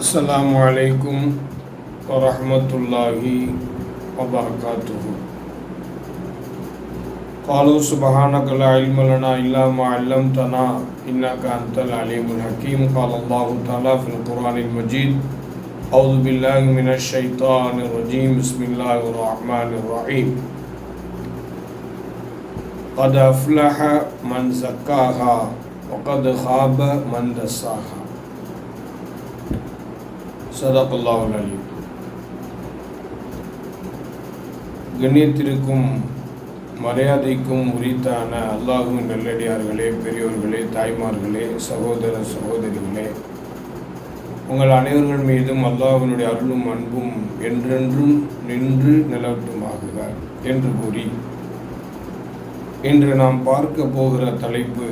السلام عليكم ورحمة الله وبركاته. قالوا سبحانك لا علم لنا إلا ما علمتنا إنك أنت العليم الحكيم. قال الله تعالى في القرآن المجيد: أعوذ بالله من الشيطان الرجيم. بسم الله الرحمن الرحيم. قد أفلح من زكاها وقد خاب من دساها. சதகல்லாஹுல் அலீம். கண்ணியத்திற்கும் மரியாதைக்கும் உரித்தான அல்லாஹ்வின் நல்லடியார்களே, பெரியோர்களே, தாய்மார்களே, சகோதர சகோதரிகளே, உங்கள் அனைவர்கள் மீதும் அல்லாஹ்வினுடைய அருளும் அன்பும் என்றென்றும் நின்று நிலவட்டுமாகுக என்று கூறி, இன்று நாம் பார்க்க போகிற தலைப்பு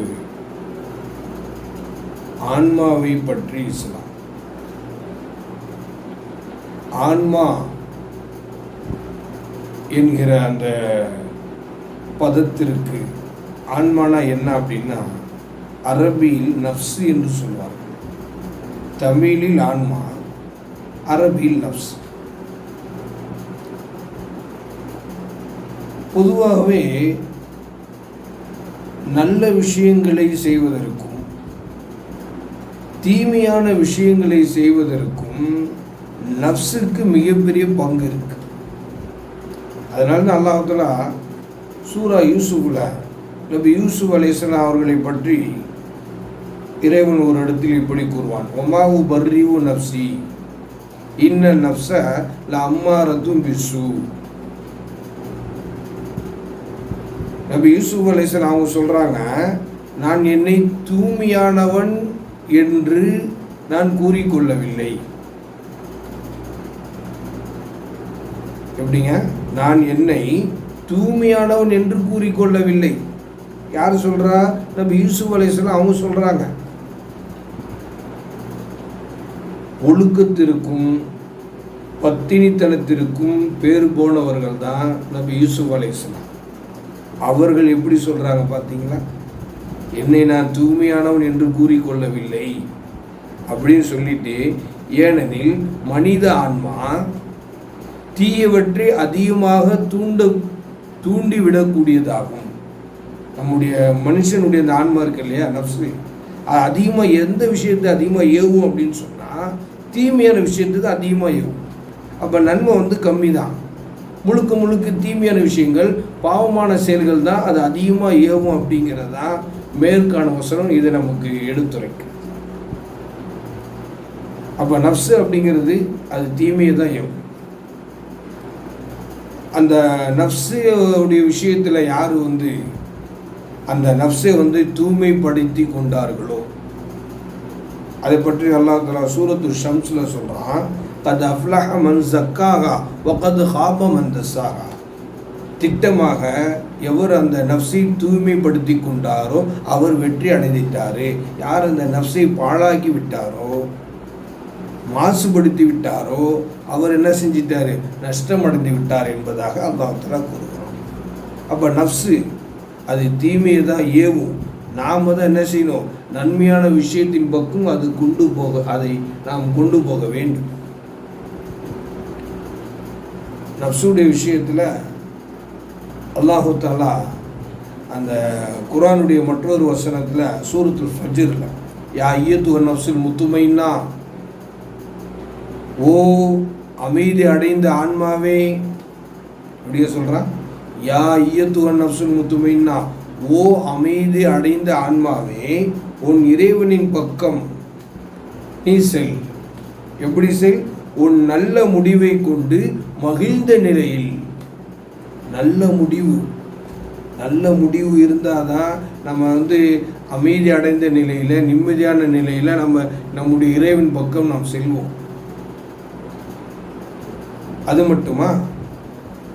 ஆன்மாவை பற்றி இஸ்லாம். ஆன்மா என்கிற அந்த பதத்திற்கு ஆன்மானா என்ன அப்படின்னா, அரபியில் நஃப்ஸ் என்று சொல்வார்கள். தமிழில் ஆன்மா, அரபியில் நஃப்ஸ். பொதுவாகவே நல்ல விஷயங்களை செய்வதற்கும் தீமையான விஷயங்களை செய்வதற்கும் நஃப்ஸுக்கு மிகப்பெரிய பங்கு இருக்கு. அதனால தான் அல்லாஹ் தஆலா சூரா யூசுஃப்ல நபி யூசுப் அலைஹிஸ்ஸலாம் அவர்களை பற்றி இறைவன் ஒரு இடத்தில் இப்படி கூறுவான்: ஒமாவு பர்ரிவு நஃப்ஸி இன்ன நஃப்ஸ லஅம்மாரத்தும் பிஸ்ஸூ. நபி யூசுப் அலைஹிஸ்ஸலாம் அவங்க சொல்றாங்க, நான் என்னை தூய்மையானவன் என்று நான் கூறிக்கொள்ளவில்லை. எப்படிங்க? நான் என்னை தூய்மையானவன் என்று கூறிக்கொள்ளவில்லை. யார் சொல்றா? நபி யூசுப் அலைஹிஸ்ஸலாம் அவங்க சொல்றாங்க. ஒழுக்கத்திற்கும் பத்தினித்தனத்திற்கும் பேறு போனவர்கள் தான் நபி யூசுப் அலைஹிஸ்ஸலாம். அவர்கள் எப்படி சொல்றாங்க பார்த்தீங்களா? என்னை நான் தூய்மையானவன் என்று கூறிக்கொள்ளவில்லை அப்படின்னு சொல்லிட்டு, ஏனெனில் மனித ஆன்மா தீயவற்றை அதிகமாக தூண்டிவிடக்கூடியதாகும். நம்முடைய மனுஷனுடைய அந்த ஆன்மா இருக்கு இல்லையா, நஃப்ஸு, அது அதிகமாக எந்த விஷயத்தை அதிகமாக ஏவும் அப்படின்னு சொன்னால் தீமையான விஷயத்துக்கு அதிகமாக ஏவும். அப்போ நன்மை கம்மி தான். முழுக்க முழுக்க தீமையான விஷயங்கள், பாவமான செயல்கள் தான் அது அதிகமாக ஏவும் அப்படிங்கிறது தான் மேற்கான வசனம் இதை நமக்கு எடுத்துரைக்கும். அப்போ நஃப்ஸு அப்படிங்கிறது அது தீமையை தான் ஏவும். அந்த நஃப்ஸுடைய விஷயத்தில் யார் அந்த நஃப்ஸை தூய்மைப்படுத்தி கொண்டார்களோ, அதை பற்றி அல்லாஹ் தஆலா சூரத்து ஷம்ஸில் சொல்கிறான்: கத் அஃப்லஹ மன் ஸக்காஹா வகத் ஹாப மன் தஸ்ஸாஹா. திட்டமாக எவர் அந்த நஃப்ஸை தூய்மைப்படுத்தி கொண்டாரோ அவர் வெற்றி அடைந்துட்டார். யார் அந்த நஃப்ஸை பாழாக்கி விட்டாரோ, மாசுபடுத்தி விட்டாரோ, அவர் என்ன செஞ்சிட்டாரு? நஷ்டம் அடைந்து விட்டார் என்பதாக அல்லாஹ் தஆலா கூறுகிறோம். அப்போ நஃப்ஸு அது தீமையை தான் ஏவும். நாம் தான் என்ன செய்யணும்? நன்மையான விஷயத்தின் பக்கம் அதை நாம் கொண்டு போக வேண்டும். நஃப்ஸுடைய விஷயத்தில் அல்லாஹ் தஆலா அந்த குர்ஆனுடைய மற்றொரு வசனத்தில் சூரத்துல் ஃபஜ்ரில், யா அய்யத்துஹன் நஃப்ஸுல் முத்மஇன்னா, ஓ அமைதி அடைந்த ஆன்மாவே, அப்படியே சொல்கிறான். யா அய்யத்துஹன் நஃப்ஸுல் முத்மஇன்னா, ஓ அமைதி அடைந்த ஆன்மாவே, உன் இறைவனின் பக்கம் நீ செல். எப்படி செல்? உன் நல்ல முடிவை கொண்டு மகிழ்ந்த நிலையில். நல்ல முடிவு இருந்தால் தான் நம்ம அமைதி அடைந்த நிலையில், நிம்மதியான நிலையில் நம்முடைய இறைவன் பக்கம் நாம் செல்வோம். அது மட்டுமா?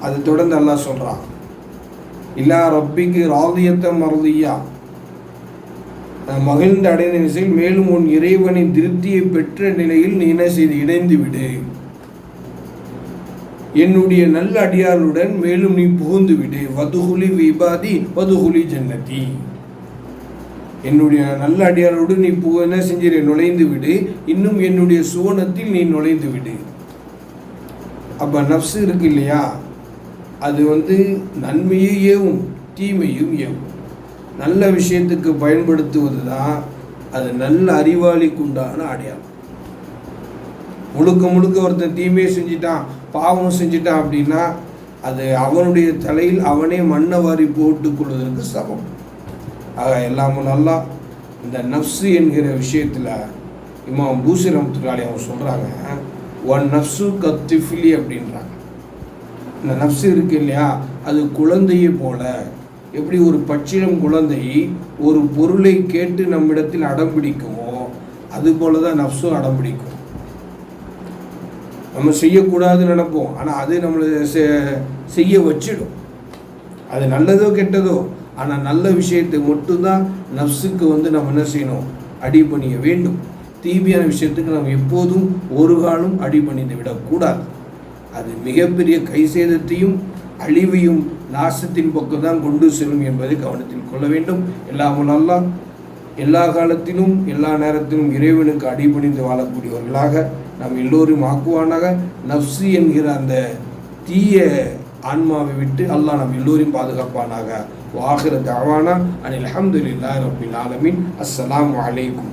அது தொடர்ந்து அல்லாஹ் சொல்றான்: இல்லா ரப்பிக்கு ராதியத்த மர்தியா, மகிழ்ந்து அடைந்த நிலையில், மேலும் உன் இறைவனின் திருப்தியை பெற்ற நிலையில் நீ என்ன செய்து இணைந்து விடு. என்னுடைய நல்ல அடியாருடன் மேலும் நீ புகுந்து விடு. வதுகுலி விபாதி வதுகுலி ஜன்னதி. என்னுடைய நல்ல அடியாரோடு நீ என்ன செஞ்சிரு, நுழைந்து விடு, இன்னும் என்னுடைய சுவனத்தில் நீ நுழைந்து விடு. அப்போ நஃப்ஸ் இருக்கு இல்லையா, அது நன்மையை ஏவும் தீமையும் ஏவும். நல்ல விஷயத்துக்கு பயன்படுத்துவது தான் அது நல்ல அறிவாளிக்கு உண்டான அடையாளம். முழுக்க முழுக்க ஒருத்தன் தீமையை செஞ்சிட்டான், பாவம் செஞ்சிட்டான் அப்படின்னா அது அவனுடைய தலையில் அவனே மண்ணை வாரி போட்டுக் கொள்வதற்கு சமம். ஆக எல்லாமும் நல்லா இந்த நஃப்ஸு என்கிற விஷயத்தில் இமாம் பூசி ரஹ்மத்துல்லாஹி அவங்க சொல்கிறாங்க, ஒன் நஃப்ஸு கத்திஃபிலி அப்படின்றாங்க. இந்த நஃப்ஸு இருக்கு இல்லையா, அது குழந்தையை போல. எப்படி ஒரு பச்சிளம் குழந்தை ஒரு பொருளை கேட்டு நம்மிடத்தில் அடம்பிடிக்குமோ அதுபோல தான் நஃப்ஸும் அடம்பிடிக்கும். நம்ம செய்யக்கூடாதுன்னு நினைப்போம், ஆனால் அது நம்மளை செய்ய வச்சிடும். அது நல்லதோ கெட்டதோ, ஆனால் நல்ல விஷயத்தை மட்டும்தான் நஃப்ஸுக்கு நம்ம என்ன செய்யணும், அடிபணிய வேண்டும். தீமையான விஷயத்துக்கு நம்ம எப்போதும் ஒரு காலம் அடிபணிந்து விடக்கூடாது. அது மிகப்பெரிய கைசேதத்தையும் அழிவையும் நாசத்தின் பக்கம் தான் கொண்டு செல்லும் என்பதை கவனத்தில் கொள்ள வேண்டும். எல்லாமும் அல்லாஹ் எல்லா காலத்திலும் எல்லா நேரத்திலும் இறைவனுக்கு அடிபணிந்து வாழக்கூடியவர்களாக நாம் எல்லோரும் ஆக்குவானாக. நஃப்ஸு என்கிற அந்த தீய ஆன்மாவை விட்டு அல்லாஹ் நாம் எல்லோரையும் பாதுகாப்பானாக. வாஹிர தஅவானா அனில் ஹம்துலில்லாஹி ரப்பில் ஆலமீன். அஸ்ஸலாமு அலைக்கும்.